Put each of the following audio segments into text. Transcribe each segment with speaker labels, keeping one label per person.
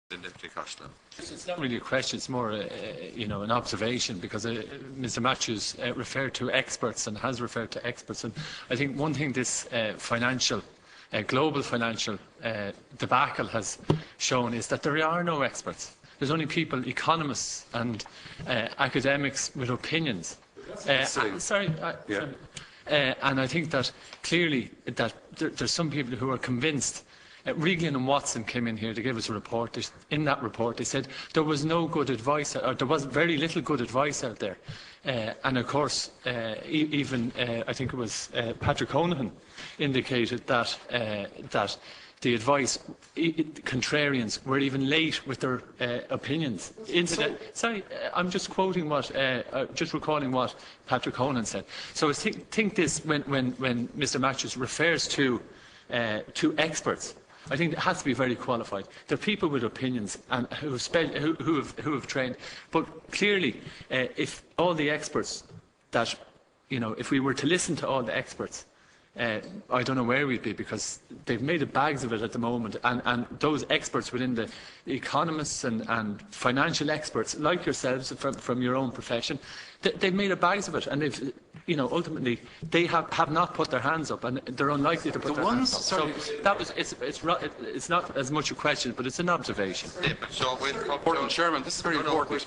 Speaker 1: It's not really a question, it's more an observation, because Mr Mathews referred to experts and has referred to experts, and I think one thing this global financial debacle has shown is that there are no experts. There's only people, economists and academics with opinions. And I think that clearly that there's some people who are convinced. Regan and Watson came in here to give us a report. In that report, they said there was no good advice, or there was very little good advice out there. And of course, even I think it was Patrick Honohan indicated that the advice, contrarians were even late with their opinions. I'm just quoting just recalling what Patrick Honohan said. So I think this, when Mr Mathews refers to experts, I think it has to be very qualified. There are people with opinions and who have trained, but clearly, if all the experts if we were to listen to all the experts, I don't know where we'd be, because they've made bags of it at the moment, and those experts within the economists and financial experts like yourselves from your own profession, they've made bags of it, and they've ultimately they have not put their hands up, and they're unlikely to put their hands up. So that was it's not as much a question, but it's an observation.
Speaker 2: Important, Chairman. This is very important.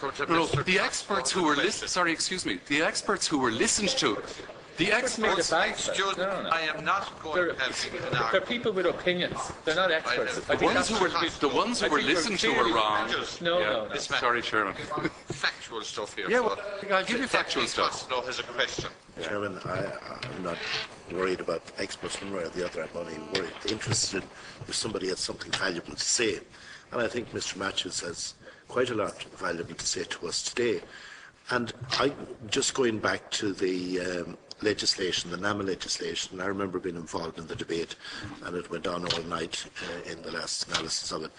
Speaker 2: The experts who were the experts who were listened to. The experts.
Speaker 1: I am not going to. They're people with opinions. They're not experts.
Speaker 2: The ones who were listened to were wrong.
Speaker 1: No.
Speaker 2: Sorry, Chairman.
Speaker 3: Factual stuff here.
Speaker 2: Yeah, well, I'll give you factual stuff.
Speaker 3: No, has a question.
Speaker 4: Chairman, I'm not worried about experts one way or the other. I'm only interested if somebody has something valuable to say. And I think Mr Mathews has quite a lot valuable to say to us today. And just going back to the legislation, the NAMA legislation, I remember being involved in the debate, and it went on all night in the last analysis of it.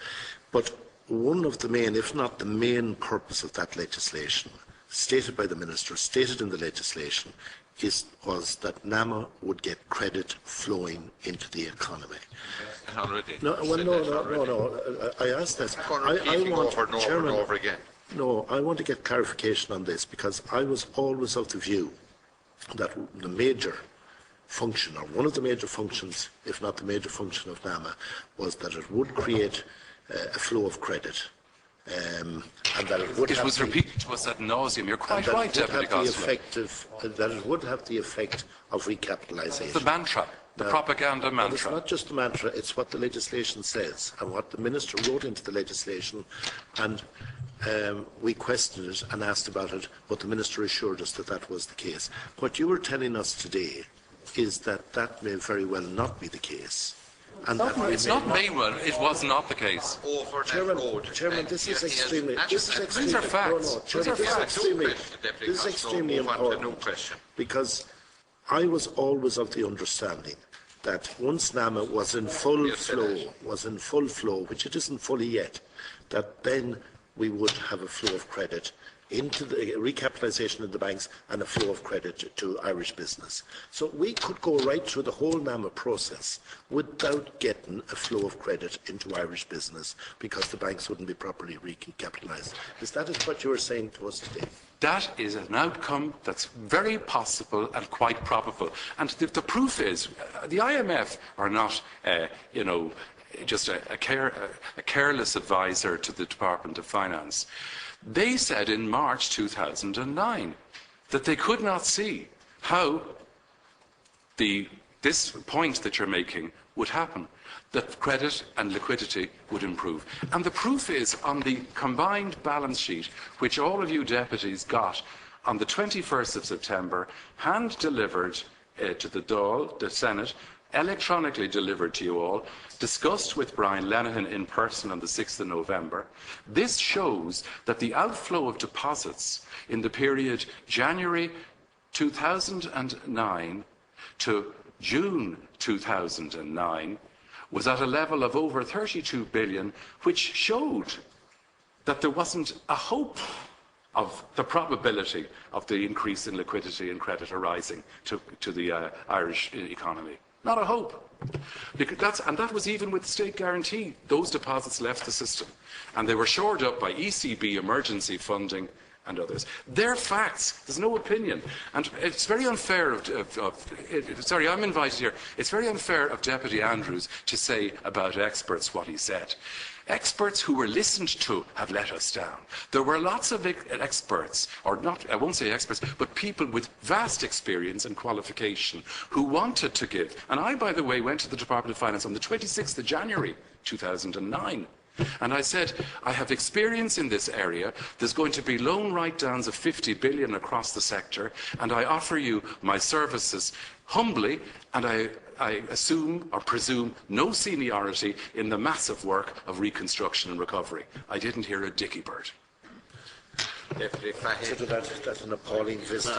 Speaker 4: But one of the main, if not the main purpose of that legislation, stated by the Minister, stated in the legislation, was that NAMA would get credit flowing into the economy. No. I asked this. I want, Chairman, over again. No, I want to get clarification on this, because I was always of the view that the major function, or one of the major functions, if not the major function of NAMA, was that it would create a flow of credit. And that it would
Speaker 2: was repeated to us ad nauseum. You're quite right, Deputy Constable.
Speaker 4: That it would have the effect of recapitalisation.
Speaker 2: The mantra. The propaganda mantra.
Speaker 4: It's not just the mantra, it's what the legislation says and what the Minister wrote into the legislation, and we questioned it and asked about it, but the Minister assured us that that was the case. What you were telling us today is that that may very well not be the case. And
Speaker 2: it's not may well, it was not the case.
Speaker 4: Chairman, this is extremely
Speaker 2: These are facts.
Speaker 4: This is extremely important, because I was always of the understanding that once NAMA was in full flow, which it isn't fully yet, that then we would have a flow of credit into the recapitalisation in the banks and a flow of credit to Irish business. So we could go right through the whole NAMA process without getting a flow of credit into Irish business, because the banks wouldn't be properly recapitalised. Is that what you were saying to us today?
Speaker 2: That is an outcome that's very possible and quite probable. And the proof is, the IMF are not, just a careless advisor to the Department of Finance. They said in March 2009 that they could not see how this point that you're making would happen, that credit and liquidity would improve. And the proof is on the combined balance sheet, which all of you deputies got on the 21st of September, hand-delivered to the Dáil, the Senate, electronically delivered to you all, discussed with Brian Lenihan in person on the 6th of November. This shows that the outflow of deposits in the period January 2009 to June 2009 was at a level of over 32 billion, which showed that there wasn't a hope of the probability of the increase in liquidity and credit arising to the Irish economy. Not a hope. And that was even with state guarantee. Those deposits left the system. And they were shored up by ECB emergency funding and others. They're facts. There's no opinion. And it's very unfair sorry, I'm invited here. It's very unfair of Deputy Andrews to say about experts what he said. Experts who were listened to have let us down. There were lots of experts, or not, I won't say experts, but people with vast experience and qualification who wanted to give. And I, by the way, went to the Department of Finance on the 26th of January 2009. And I said, I have experience in this area. There's going to be loan write-downs of 50 billion across the sector, and I offer you my services humbly, and I assume or presume no seniority in the massive work of reconstruction and recovery. I didn't hear a dicky bird.
Speaker 3: Deputy Fahey.
Speaker 4: Consider that an appalling visit.